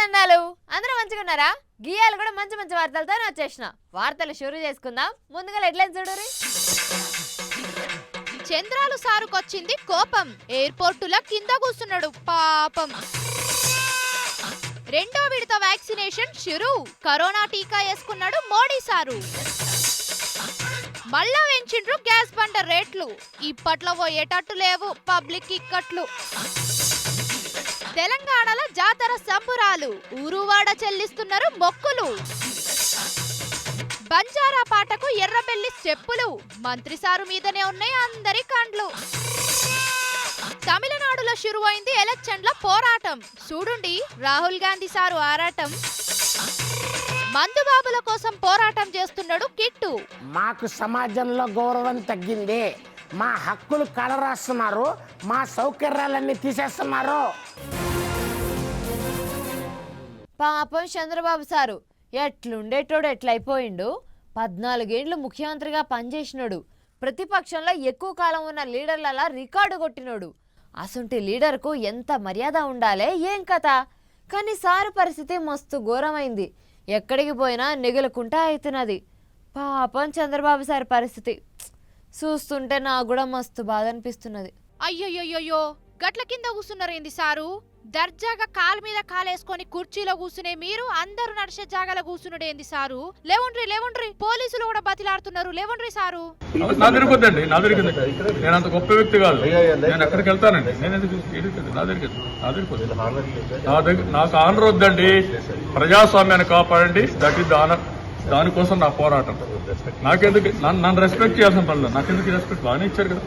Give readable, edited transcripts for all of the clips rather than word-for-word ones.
దండాలు అందరూ మంచిగున్నారా? గియాలు కూడా మంచి మంచి వార్తలతోనే వచ్చేసిన. వార్తలు షురూ చేసుకుందాం. ముందుగా హెడ్లైన్స్ చూడురి. చంద్రాలు సారుకొచ్చింది కోపం, ఎయిర్పోర్టుల కింద కూర్చున్నాడు పాపం. రెండో విడత వ్యాక్సినేషన్ షురూ, కరోనా టీకా వేసుకున్నాడు మోడీ సారు. మళ్ళా పెంచిండ్రు గ్యాస్ బండ రేట్లు, ఇప్పట్లో పోయేటట్టు లేవు పబ్లిక్ ఇక్కట్లు. తెలంగాణలో జాతర సంబురాలు, ఊరువాడ చెల్లిస్తున్నారు మొక్కులు. బంజారా పాటకు ఎర్రబెల్లి స్టెప్పులు, మంత్రి సారు మీదనే ఉన్నాయి అందరి కండ్లు. తమిళనాడులో షురువైంది ఎలక్షన్ల పోరాటం, చూడుండి రాహుల్ గాంధీ సారు ఆరాటం. మందుబాబుల కోసం పోరాటం చేస్తున్నాడు కిట్టు. మాకు సమాజంలో గౌరవం తగ్గింది, మా హక్కులు కలరాస్తున్నారు, మా సౌకర్యాలన్నీ తీసేస్తున్నారు. పాపం చంద్రబాబు సారు ఎట్లుండేటోడు ఎట్లయిపోయిండు. 14 ఏళ్ళు ముఖ్యమంత్రిగా పనిచేసినోడు, ప్రతిపక్షంలో ఎక్కువ కాలం ఉన్న లీడర్లలా రికార్డు కొట్టినోడు. అసంటి లీడర్కు ఎంత మర్యాద ఉండాలే ఏం కథ. కానీ సారు పరిస్థితి మస్తు ఘోరమైంది. ఎక్కడికి పోయినా నెగులుకుంటా అవుతున్నది. పాపం చంద్రబాబు సార్ పరిస్థితి చూస్తుంటే నాకు కూడా మస్తు బాధ అనిపిస్తున్నది. అయ్యయ్యో, గట్ల కింద కూర్చున్నారేంది సారు? దర్జాగా కాలు మీద కాలేసుకొని కుర్చీలో కూర్చునే మీరు అందరూ నడిచే జాగాలో కూర్చున్నాడేంది సారు? లేవుండ్రి, పోలీసులు కూడా బతిలాడుతున్నారు, లేవుండ్రి సారు. నా దొరికొద్దండి, నా దొరికింది. నేను అంత గొప్ప వ్యక్తి కాదు, నేను ఎక్కడికి వెళ్తానండి. నేను నాకు ఆనర్ వద్దండి. ప్రజాస్వామ్యాన్ని కాపాడండి, దట్ ఈస్ ద ఆనర్. దానికోసం నా పోరాటం. నాకెందుకు నన్ను రెస్పెక్ట్ చేయాల్సిన పనులు, నాకెందుకు రెస్పెక్ట్ బాగానే ఇచ్చారు కదా,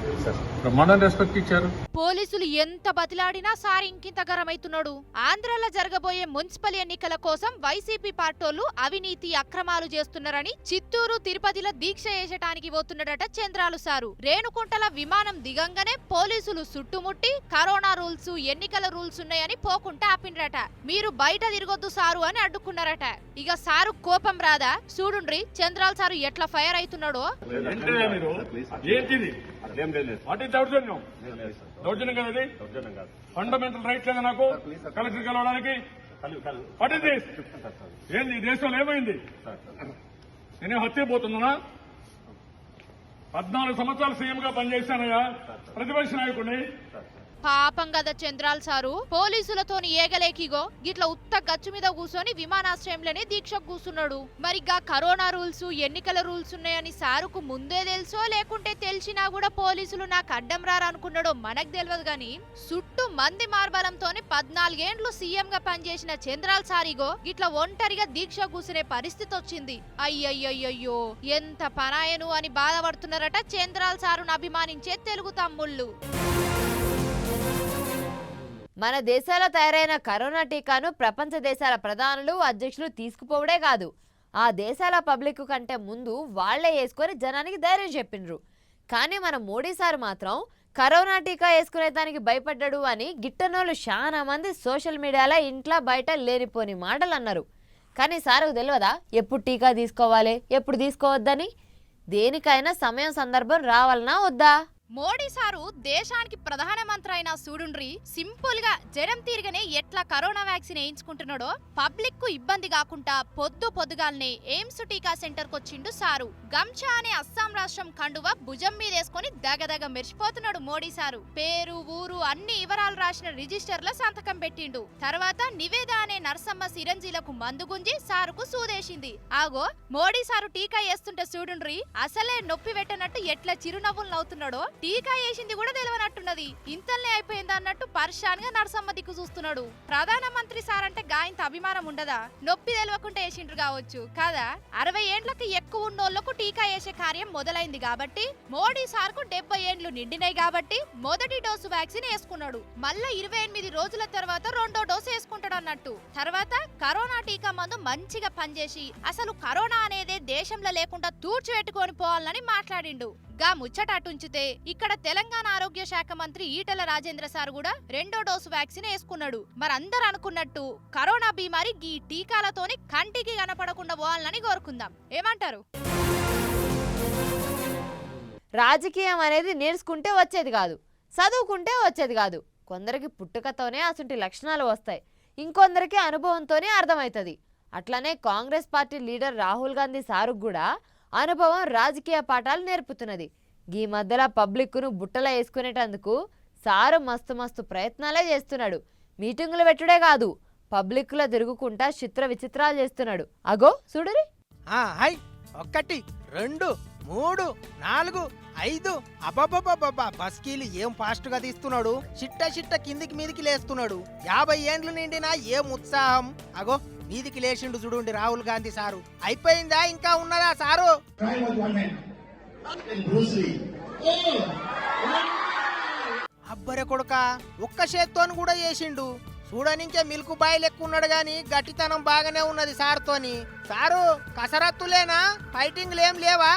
బ్రహ్మాండాన్ని రెస్పెక్ట్ ఇచ్చారు. పోలీసులు ఎంత బతిలాడినా సారి ఇంకింత గరమైతున్నాడు. ఆంధ్రాలో జరగబోయే మున్సిపల్ ఎన్నికల కోసం వైసీపీ పార్టోలు అవినీతి అక్రమాలు చేస్తున్నారని చిత్తూరు, తిరుపతిలో దీక్ష చేసటానికి పోతున్నాడట చంద్రాలు సారు. రేణుకుంటల విమానం దిగంగానే పోలీసులు చుట్టుముట్టి కరోనా రూల్స్, ఎన్నికల రూల్స్ ఉన్నాయని పోకుంటా ఆపిండ్రట. మీరు బయట తిరగొద్దు సారు అని అడ్డుకున్నారట. ఇక సారు కోపం రాదా? చూడుండ్రి చంద్రాలు సారు ఎట్లా ఫైర్ అవుతున్నాడో. ఫండమెంటల్ రైట్ లేదా నాకు కలెక్టర్ కలవడానికి? ఏంది ఈ దేశంలో ఏమైంది? నేనే హత్యపోతున్నా. 14 సంవత్సరాలు సీఎంగా పనిచేశానయ్యా, ప్రతిపక్ష నాయకుడిని. పాపం కదా చంద్రాల్ సారు, పోలీసులతోని ఏగలేకిగో గిట్ల ఉత్త గచ్చు మీద కూర్చొని విమానాశ్రయంలోనే దీక్షకు కూర్చున్నాడు. మరిగా కరోనా రూల్స్, ఎన్నికల రూల్స్ ఉన్నాయని సారుకు ముందే తెలుసో లేకుంటే తెలిసినా కూడా పోలీసులు నాకు అడ్డం రారనుకున్నాడో మనకు తెలియదు గాని, చుట్టూ మంది మార్బలంతోని 14 ఏండ్లు సీఎం గా పనిచేసిన చంద్రాల్ సారిగో గిట్ల ఒంటరిగా దీక్ష కూర్చునే పరిస్థితి వచ్చింది. అయ్యయ్యో, ఎంత పనాయను అని బాధపడుతున్నారట చంద్రాల్ సారును అభిమానించే తెలుగు తమ్ముళ్ళు. మన దేశంలో తయారైన కరోనా టీకాను ప్రపంచ దేశాల ప్రధానులు, అధ్యక్షులు తీసుకుపోవడే కాదు, ఆ దేశాల పబ్లిక్ కంటే ముందు వాళ్లే వేసుకొని జనానికి ధైర్యం చెప్పిండ్రు. కానీ మన మోడీ సార్ మాత్రం కరోనా టీకా వేసుకునే దానికి భయపడ్డాడు అని గిట్టనోళ్ళు చాలా మంది సోషల్ మీడియాలో ఇంట్లో బయట లేనిపోని మాటలు అన్నారు. కానీ సార్కు తెలియదా ఎప్పుడు టీకా తీసుకోవాలి, ఎప్పుడు తీసుకోవద్దని? దేనికైనా సమయం సందర్భం రావాలనా వద్దా? మోడీ సారు దేశానికి ప్రధానమంత్రి అయినా చూడుండ్రి సింపుల్ గా జరం తీరగానే ఎట్లా కరోనా వ్యాక్సిన్ వేయించుకుంటున్నాడో పబ్లిక్ కు ఇబ్బంది కాకుండా పొద్దుగాల్నే ఎయిమ్స్ టీకా సెంటర్ కొచ్చిండు సారు. గంచా అనే అస్సాం రాష్ట్రం కండువా భుజం మీద వేసుకుని దగదగ మెరిసిపోతున్నాడు మోడీ సారు. పేరు, ఊరు అన్ని వివరాలు రాసిన రిజిస్టర్ల సంతకం పెట్టిండు. తర్వాత నివేద అనే నర్సమ్మ సిరంజీలకు మందు గుంజి సారుకు సూదేసింది. ఆగో మోడీ సారు టీకా వేస్తుంటే చూడుండ్రి అసలే నొప్పి పెట్టనట్టు ఎట్లా చిరునవ్వులు నవ్వుతున్నాడో. టీకా వేసింది కూడా తెలియనట్టున్నది. ఇంతల్నే అయిపోయింది అన్నట్టు పర్షాన్ గా నరసమ్మ దిక్కు చూస్తున్నాడు. ప్రధానమంత్రి సార్ అంటే గాయంత అభిమానం ఉండదా? నొప్పి తెలియకుండా వేసిండ్రు కావచ్చు కదా. 60 ఏండ్లకు ఎక్కువ ఉన్నోళ్లకు టీకా వేసే కార్యం మొదలైంది కాబట్టి, మోడీ సార్ కు 70 ఏండ్లు నిండినాయి కాబట్టి మొదటి డోసు వ్యాక్సిన్ వేసుకున్నాడు. మళ్ళా 28 రోజుల తర్వాత రెండో డోసు వేసుకుంటాడు అన్నట్టు. తర్వాత కరోనా టీకా మందు మంచిగా పనిచేసి అసలు కరోనా అనేదే దేశంలో లేకుండా తూర్చిపెట్టుకొని పోవాలని మాట్లాడిండు. గా ముచ్చట అటుంచితే ఇక్కడ తెలంగాణ ఆరోగ్య శాఖ మంత్రి ఈటల రాజేంద్ర సార్ కూడా రెండో డోసు వ్యాక్సిన్ వేసుకున్నాడు. మరందరూ అనుకున్నట్టు కరోనా బీమారి ఈ టీకాలతోని కంటికి కనపడకుండా పోవాలని కోరుకుందాం. ఏమంటారు? రాజకీయం అనేది నేర్చుకుంటే వచ్చేది కాదు, చదువుకుంటే వచ్చేది కాదు. కొందరికి పుట్టుకతోనే అసంటి లక్షణాలు వస్తాయి. ఇంకొందరికి అనుభవంతోనే అర్థమవుతుంది. అట్లనే కాంగ్రెస్ పార్టీ లీడర్ రాహుల్ గాంధీ సారుకు కూడా అనుభవం రాజకీయ పాఠాలు నేర్పుతున్నది. ఈ మధ్యలో పబ్లిక్ను బుట్టలో వేసుకునేటందుకు సారు మస్తు మస్తు ప్రయత్నాలే చేస్తున్నాడు. మీటింగులు పెట్టుడే కాదు, పబ్లిక్లో తిరుగుకుంటా చిత్ర విచిత్రాలు చేస్తున్నాడు. అగో చూడురి. హై 1 2 3 4 5 అబ్బబ్బబ్బబ్బా బస్కీలు ఏం ఫాస్ట్ గా తీస్తున్నాడు. చిట్ట కిందికి మీదికి లేస్తున్నాడు. 50 ఏండ్లు నిండినా ఏం ఉత్సాహం. అగో మీదికి లేచిండు చూడండి రాహుల్ గాంధీ సారు. అయిపోయిందా ఇంకా ఉన్నదా సారు? అబ్బరే కొడుక ఒక్క చేత్తోని కూడా చేసిండు. చూడనింకే మిల్క్ బాయ్ లెక్కున్నాడు గాని గట్టితనం బాగానే ఉన్నది సార్తోని. సారు కసరత్తులేనా, ఫైటింగ్లు ఏం లేవా?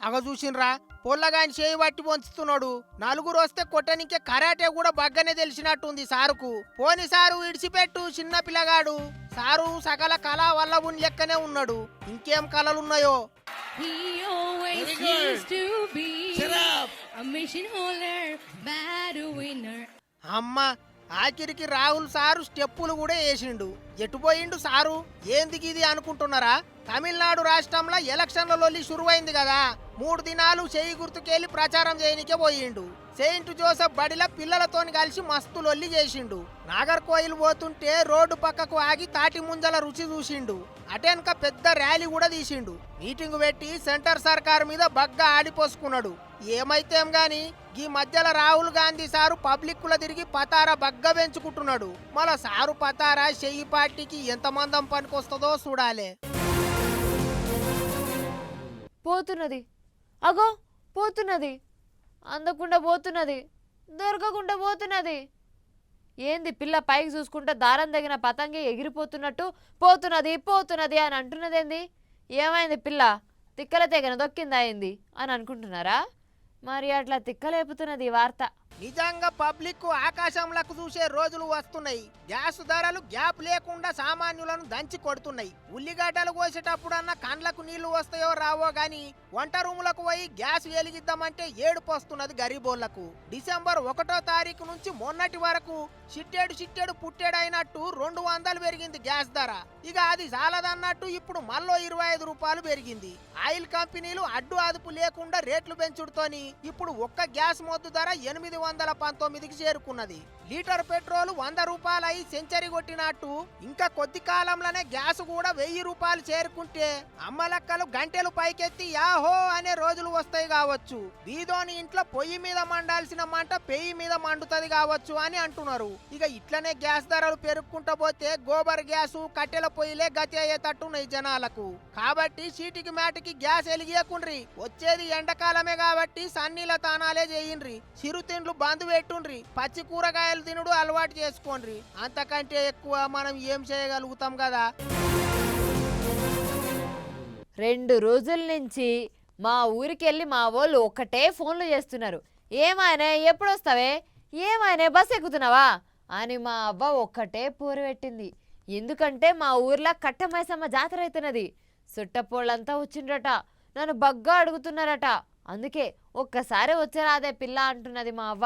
అగ చూసినరా పొల్లగాని చేయి పట్టి పొంచుతున్నాడు. నలుగురు వస్తే కొట్టనికే కరాటే కూడా బగ్గనే తెలిసినట్టుంది సారుకు. పోని సారు ఇడిచిపెట్టు, చిన్న పిల్లగాడు. సారు సకల కళా వల్లభుని లెక్కనే ఉన్నాడు. ఇంకేం కళలున్నాయో. He always used to be a mission holder, bad winner. అమ్మ ఆఖరికి రాహుల్ సారు స్టెప్పులు కూడా వేసిండు. ఎటుపోయిండు సారు? ఏందికి ఇది అనుకుంటున్నారా? తమిళనాడు రాష్ట్రంలో ఎలక్షన్లలో షురువైంది కదా, 3 దినాలు చేయి గుర్తుకెళ్లి ప్రచారం చేయనికే పోయిండు. సెయింట్ జోసెఫ్ బడిలో పిల్లలతోని కలిసి మస్తు లొల్లి చేసిండు. నాగర్కోయిల్ పోతుంటే రోడ్డు పక్కకు ఆగి తాటి ముంజల రుచి చూసిండు. అటెన్క పెద్ద ర్యాలీ కూడా తీసిండు. మీటింగ్ పెట్టి సెంటర్ సర్కార్ మీద బగ్గా ఆడిపోసుకున్నాడు. ఏమైతేం గాని ఈ మధ్యలో రాహుల్ గాంధీ సారు పబ్లిక్కుల తిరిగి పతారా బగ్గ పెంచుకుంటున్నాడు. మళ్ళా సారు పతారా చెయ్యి పార్టీకి ఎంత మందం పనికొస్తుందో చూడాలే. పోతున్నది, అగో పోతున్నది, అందకుండా పోతున్నది, దొరకకుండా పోతున్నది. ఏంది పిల్ల పైకి చూసుకుంటే దారం తగిన పతంగి ఎగిరిపోతున్నట్టు పోతున్నది పోతున్నది అని అంటున్నదేంది? ఏమైంది పిల్ల తిక్కల తెగన దొక్కిందా అయింది అని అనుకుంటున్నారా? మరి అట్లా తిక్కలేపుతున్నది ఈ వార్త. నిజంగా పబ్లిక్ ఆకాశంలకు చూసే రోజులు వస్తున్నాయి. గ్యాస్ ధరలు గ్యాప్ లేకుండా సామాన్యులను దంచి కొడుతున్నాయి. ఉల్లిగడ్డలు కోసేటప్పుడన్నా కండ్లకు నీళ్లు వస్తాయో రావో గాని వంట రూములకు పోయి గ్యాస్ వెలిగిద్దామంటే ఏడుపు వస్తున్నది గరీబోళ్లకు. డిసెంబర్ 1వ తారీఖు నుంచి మొన్నటి వరకు చిట్టేడు పుట్టేడు అయినట్టు 200 పెరిగింది గ్యాస్ ధర. ఇక అది చాలదన్నట్టు ఇప్పుడు మళ్ళీ 25 రూపాయలు పెరిగింది. ఆయిల్ కంపెనీలు అడ్డు అదుపు లేకుండా రేట్లు పెంచుడుతోని ఇప్పుడు ఒక్క గ్యాస్ మొద్దు ధర 819కి చేరుకున్నది. లీటర్ పెట్రోల్ 100 రూపాయలు అయి సెంచరీ కొట్టినట్టు ఇంకా కొద్ది కాలంలోనే గ్యాస్ కూడా 1000 రూపాయలు చేరుకుంటే అమ్మలక్కలు గంటెలు పైకెత్తి యాహో అనే రోజులు వస్తాయి కావచ్చు. బీదోని ఇంట్లో పొయ్యి మీద మండాల్సిన మంట పెయ్యి మీద మండుతుంది కావచ్చు అని అంటున్నారు. ఇక ఇట్లనే గ్యాస్ ధరలు పెరుగుకుంటూ పోతే గోబర్ గ్యాస్ కట్టెల పొయ్యిలే గతి అయ్యేటట్టున్నాయి జనాలకు. కాబట్టి చీటికి మాటికి గ్యాస్ వెలిగియకుండ్రి. వచ్చేది ఎండాకాలమే కాబట్టి సన్నీల తానాలే చేయండ్రి. చిరుతిండ్లు బంద్ పెట్టుండ్రి. పచ్చి కూరగాయలు తినుడు అలవాటు చేసుకోండి. అంతకంటే ఎక్కువ మనం ఏం చేయగలుగుతాం కదా. 2 రోజుల నుంచి మా ఊరికి వెళ్ళి మా వాళ్ళు ఒకటే ఫోన్లు చేస్తున్నారు. ఏమైనా ఎప్పుడు వస్తావే, ఏమైనా బస్ ఎక్కుతున్నావా అని మా అవ్వ ఒక్కటే పోరు పెట్టింది. ఎందుకంటే మా ఊర్లో కట్టమైసమ్మ జాతర అవుతున్నది. చుట్టపోళ్ళంతా వచ్చిండ్రట, నన్ను బగ్గా అడుగుతున్నారట. అందుకే ఒక్కసారి వచ్చరాదే పిల్ల అంటున్నది మా అవ్వ.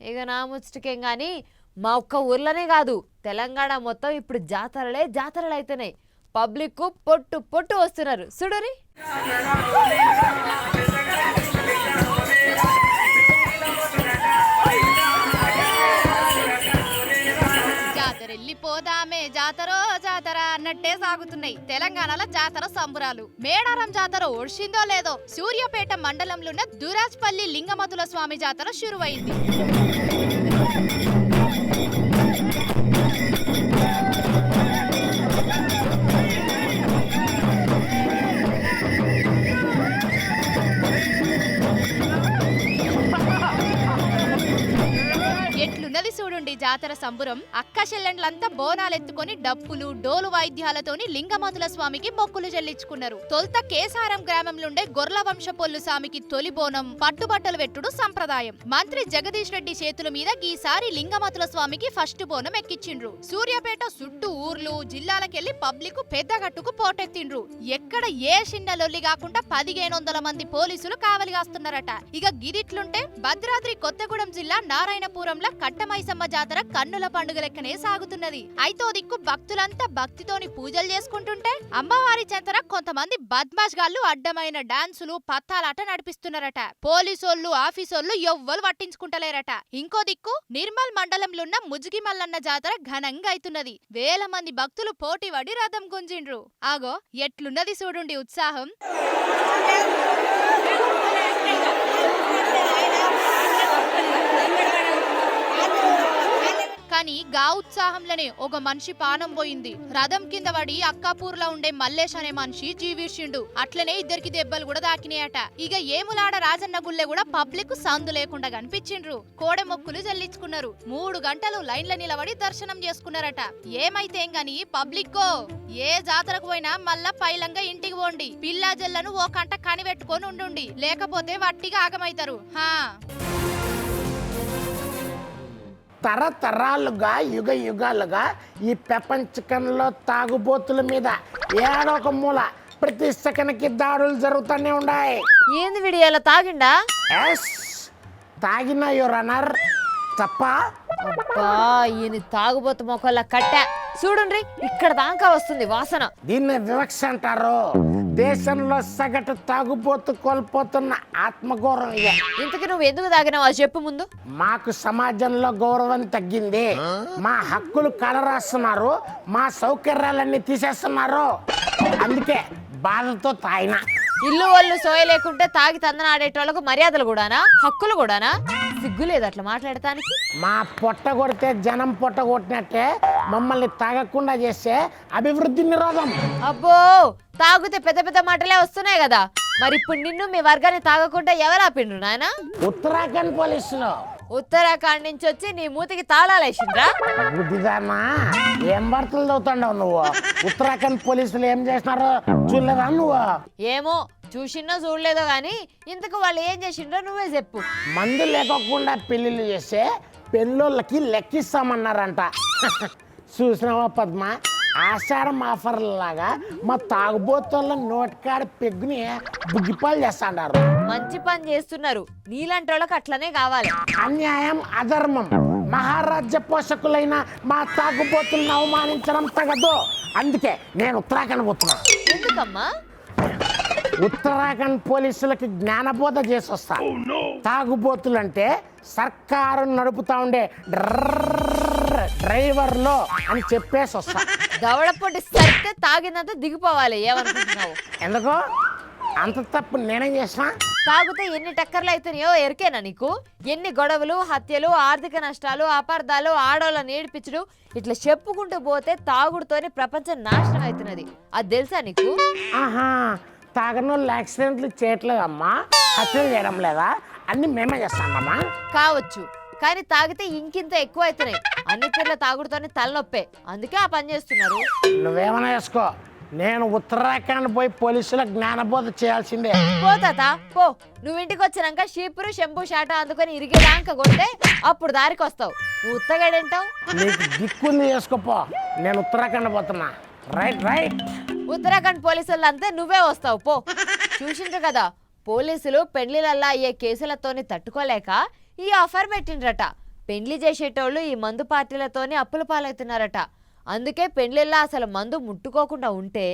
ఇక నా ముచ్చటకేం కానీ మా ఒక్క ఊర్లోనే కాదు తెలంగాణ మొత్తం ఇప్పుడు జాతరలు అవుతున్నాయి. పబ్లిక్ పొట్టు వస్తున్నారు చూడరి. జాతరెళ్ళిపోదామే జాతరో జాతర అన్నట్టే సాగుతున్నాయి తెలంగాణలో జాతర సంబురాలు. మేడారం జాతర ఓడ్చిందో లేదో సూర్యాపేట మండలంలో ఉన్న దురాజ్పల్లి లింగమతుల స్వామి జాతర షురువైంది. ఎట్లున్నది చూడండి జాతర. జాతర సంబురం అక్క చెల్లెండ్లంతా బోనాలెత్తుకొని డప్పులు డోలు వాయిద్యాలతోని లింగమతుల స్వామికి మొక్కులు చెల్లించుకున్నారు. తొలుత కేసారం గ్రామంలోండే గొర్ల వంశపొల్లు స్వామికి తొలి బోనం పట్టుబట్టలు వెట్టుడు సంప్రదాయం. మంత్రి జగదీష్ రెడ్డి చేతుల మీద ఈసారి లింగమతుల స్వామికి ఫస్ట్ బోనం ఎక్కించిండ్రు. సూర్యాపేట చుట్టూ ఊర్లు జిల్లాలకెళ్లి పబ్లిక్ పెద్దగట్టుకు పోటెత్తిండ్రు. ఎక్కడ ఏ చిన్న లొల్లి కాకుండా 1500 మంది పోలీసులు కావలిగాస్తున్నారట. ఇక గిరిట్లుంటే భద్రాద్రి కొత్తగూడెం జిల్లా నారాయణపురంలో కట్టమైసమ్మ జాతర కన్నుల పండుగ లెక్కనే సాగుతున్నది. ఐతో దిక్కు భక్తులంతా భక్తితోని పూజలు చేసుకుంటుంటే అమ్మవారి చెంతన కొంతమంది బద్మాష్ గాళ్ళు అడ్డమైన డాన్సులు పత్తాలాట నడిపిస్తున్నారట. పోలీసోళ్లు ఆఫీసోళ్లు ఎవ్వరు పట్టించుకుంటలేరట. ఇంకో దిక్కు నిర్మల్ మండలంలోన్న ముజిగిమల్లన్న జాతర ఘనంగా అయితున్నది. వేల మంది భక్తులు పోటీ పడి రథం గుంజిండ్రు. ఆగో ఎట్లున్నది చూడుండి ఉత్సాహం. కానీ గా ఉత్సాహంలోనే ఒక మనిషి పానం పోయింది. రథం కింద పడి అక్కాపూర్లో ఉండే మల్లేష్ అనే మనిషి జీవిర్షిండు. అట్లనే ఇద్దరికి దెబ్బలు కూడా దాకినాయట. ఇక ఏములాడ రాజన్న గుళ్ళె కూడా పబ్లిక్ సందు లేకుండా కనిపించిండ్రు. కోడె మొక్కులు చెల్లించుకున్నారు. 3 గంటలు లైన్ల నిలబడి దర్శనం చేసుకున్నారట. ఏమైతే గాని పబ్లిక్ ఏ జాతరకు పోయినా మళ్ళా పైలంగా ఇంటికి పోండి. పిల్లా జల్లను ఓ కంట కనిపెట్టుకొని ఉండుండి, లేకపోతే వట్టిగా ఆగమైతారు. తరతరాలుగా యుగ యుగాలుగా ఈ ప్రపంచకంలో తాగుబోతుల మీద ఏడొక మూల ప్రతి సెకన్కి దాడులు జరుగుతూనే ఉన్నాయి. ఏంది వీడియోలో తాగిండా? ఎస్, తాగిన యువర్ ఆనర్. తప్ప అబ్బా, ఈయన తాగుబోతు మొక్కల కట్ట చూడండి, ఇక్కడ దాకా వస్తుంది వాసన. దీన్ని వివక్ష అంటారు. దేశంలో సగటు తాగుబోతు కోల్పోతున్న ఆత్మగౌరవం ఇదే. ఇంతకు నువ్వు ఎందుకు తాగినావు అది చెప్పు ముందు. మాకు సమాజంలో గౌరవం తగ్గింది. మా హక్కులు కలరాస్తున్నారు, మా సౌకర్యాలన్నీ తీసేస్తున్నారు. అందుకే బాధతో తాగిన. ఇల్లు వాళ్ళు సోయ లేకుంటే తాగి తందనాడేటోళ్ళకు మర్యాదలు కూడానా, హక్కులు కూడానా? సిగ్గులేదు అట్లా మాట్లాడటానికి. మా పొట్ట కొడితే జనం పొట్ట కొట్టినట్టే మమ్మల్ని తాగకుండా చేస్తే అభివృద్ధి నిరోధం. అబ్బో, తాగితే పెద్ద పెద్ద మాటలే వస్తున్నాయి కదా. మరి ఇప్పుడు నిన్ను మీ వర్గాన్ని తాగకుండా ఎవరు ఆపిండ్రు నాయన? ఉత్తరాఖండ్ పోలీసులు. ఉత్తరాఖండ్ నుంచి వచ్చి నీ మూతికి తాళాలు వేసిండ్రా? బుద్ధిదానా, ఏం వార్తలు చదువుతాండవు నువ్వు? ఉత్తరాఖండ్ పోలీసులు ఏం చేసినారో చూడలేదా నువ్వు? ఏమో, చూసినో చూడలేదో గాని ఇంతకు వాళ్ళు ఏం చేసిండ్రో నువ్వే చెప్పు. మందు లేకోకుండా పెళ్లిళ్ళు చేస్తే పెళ్ళోళ్ళకి లెక్కిస్తామన్నారంట. చూసినావా పద్మ, ఆషాఢం ఆఫర్ల లాగా మా తాగుబోతుల నోటికాడ పెగ్గుని బుగ్గిపాలు చేస్తాండారు. మంచి పని చేస్తున్నారు. నీలాంటి వాళ్ళకి అట్లనే కావాలి. అన్యాయం, అధర్మం. మహారాజ్య పోషకులైన మా తాగుబోతులను అవమానించడం తగదు. అందుకే నేను ఉత్తరాఖండ్ పోతున్నా. ఎందుకమ్మా? ఉత్తరాఖండ్ పోలీసులకి జ్ఞానబోధ చేసి వస్తా. తాగుబోతులంటే సర్కారు నడుపుతా ఉండే డ్రైవర్లో అని చెప్పేసి వస్తా. దవడపొట్టి సరితే తాగినంత దిగిపోవాలి. ఏమనుకుంటున్నావు? ఎందుకో అంత తప్పు నేనేం చేసినా? తాగితే ఎన్ని టక్కర్లు అవుతున్నాయో ఎరికేనా నీకు? ఎన్ని గొడవలు, హత్యలు, ఆర్థిక నష్టాలు, అపార్థాలు, ఆడవాళ్ళని ఏడిపించడు, ఇట్లా చెప్పుకుంటూ పోతే తాగుడుతోనే ప్రపంచం నాశనం అవుతున్నది. అది తెలుసా నీకు? ఆహా, తాగనోళ్ళు యాక్సిడెంట్లు చేయట్లేదమ్మా, హత్యలు చేయడం లేదా? అన్ని మేమే చేస్తామమ్మా. కావచ్చు, కానీ తాగితే ఇంకింత ఎక్కువ అవుతున్నాయి. అన్ని తీర్ల తాగుడుతోనే తలనొప్పే. అందుకే ఆ పని చేస్తున్నారు. నువ్వేమైనా చేసుకో, నేను ఉత్తరాఖండ్ పోయి పోలీసులకు జ్ఞానబోధ చేయాల్సిందే. పోతాతా పో. నువ్వు ఇంటికి వచ్చినాక షీపురు శంభు షాట అందుకొని ఇరిగేదాక కొడితే అప్పుడు దారికి వస్తావు. నువ్వు ఉత్తగాడేంటావు? నీకు దిక్కుంది చేసుకోపో, నేను ఉత్తరాఖండ్ పోతున్నా. Right right. ఉత్తరాఖండ్ పోలీసులు అంతే, నువ్వే వస్తావు పో. చూసిండ్రు కదా, పోలీసులు పెళ్లిలల్లా అయ్యే కేసులతోని తట్టుకోలేక ఈ ఆఫర్ పెట్టిండ్రట. పెళ్లి చేసేటోళ్ళు ఈ మందు పార్టీలతోని అప్పుల పాలవుతున్నారట. అందుకే పెళ్లిళ్ళ అసలు మందు ముట్టుకోకుండా ఉంటే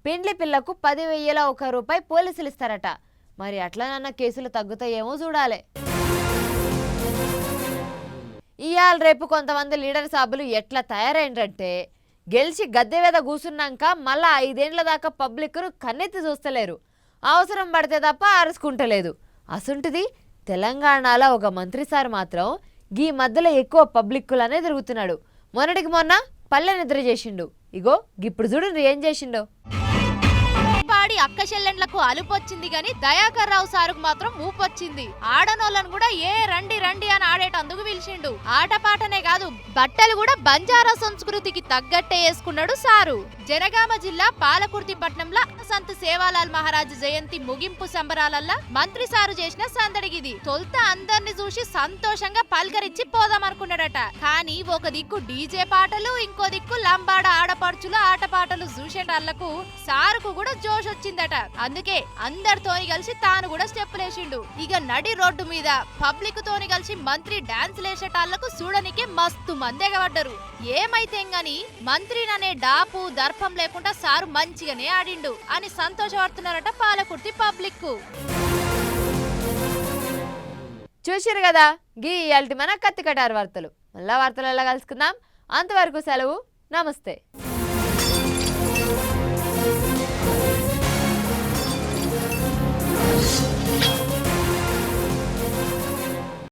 పెండ్లి పిల్లకు 10,000 రూపాయి పోలీసులు ఇస్తారట. మరి అట్లనన్నా కేసులు తగ్గుతాయేమో చూడాలి. ఇవాళ రేపు కొంతమంది లీడర్ సాబులు ఎట్లా తయారైండ్రంటే గెలిచి గద్దె మీద కూసున్నాక మళ్ళా 5 ఏళ్ల దాకా పబ్లిక్ను కన్నెత్తి చూస్తలేరు. అవసరం పడితే తప్ప అరుచుకుంటలేదు. అసుంటిది తెలంగాణలో ఒక మంత్రి సార్ మాత్రం ఈ మధ్యలో ఎక్కువ పబ్లిక్కులనే తిరుగుతున్నాడు. మొన్నటికి మొన్న పల్లె నిద్ర చేసిండు. ఇగో ఇప్పుడు చూడు ఏం చేసిండో. పాడి అక్క చెల్లెండ్లకు అలుపొచ్చింది గాని దయాకర్ రావు సారుకు మాత్రం ఊపొచ్చింది. ఆడనోళ్ళను కూడా రండి రండి అని ఆడేటందుకు పిలిచిండు. ఆటపాటనే కాదు బట్టలు కూడా బంజారా సంస్కృతికి తగ్గట్టే వేసుకున్నాడు సారు. జనగామ జిల్లా పాలకుర్తి పట్నంలో సంత్ సేవాలాల్ మహారాజ్ జయంతి ముగింపు సంబరాలల్లా మంత్రి సారు చేసిన సందడిగిది. తొలుత అందరిని చూసి సంతోషంగా పలకరించి పోదామనుకున్నాడట. కానీ ఒక దిక్కు డీజే పాటలు, ఇంకో దిక్కు లంబాడ ఆడపడుచుల ఆటపాటలు చూసేటాళ్లకు సారుకు కూడా జోష్ వచ్చిందట. అందుకే అందరితోని కలిసి తాను కూడా స్టెప్పులేసిండు. ఇక నడి రోడ్డు మీద పబ్లిక్ తోని కలిసి మంత్రి డాన్స్ లేసేటాళ్లకు చూడనికే మస్తు మంది ఎగబడ్డరు. ఏమైతే గాని మంత్రిననే డాపు దర్పం లేకుండా సారు మంచిగానే ఆడిండు అని సంతోషపడుతున్నారట పాలకుర్తి పబ్లిక్. చూసిరు కదా గీ ఇయాల్టి మన కత్తి కటారు వార్తలు. మళ్ళా వార్తలలో కలుసుకుందాం. అంతవరకు సెలవు. నమస్తే.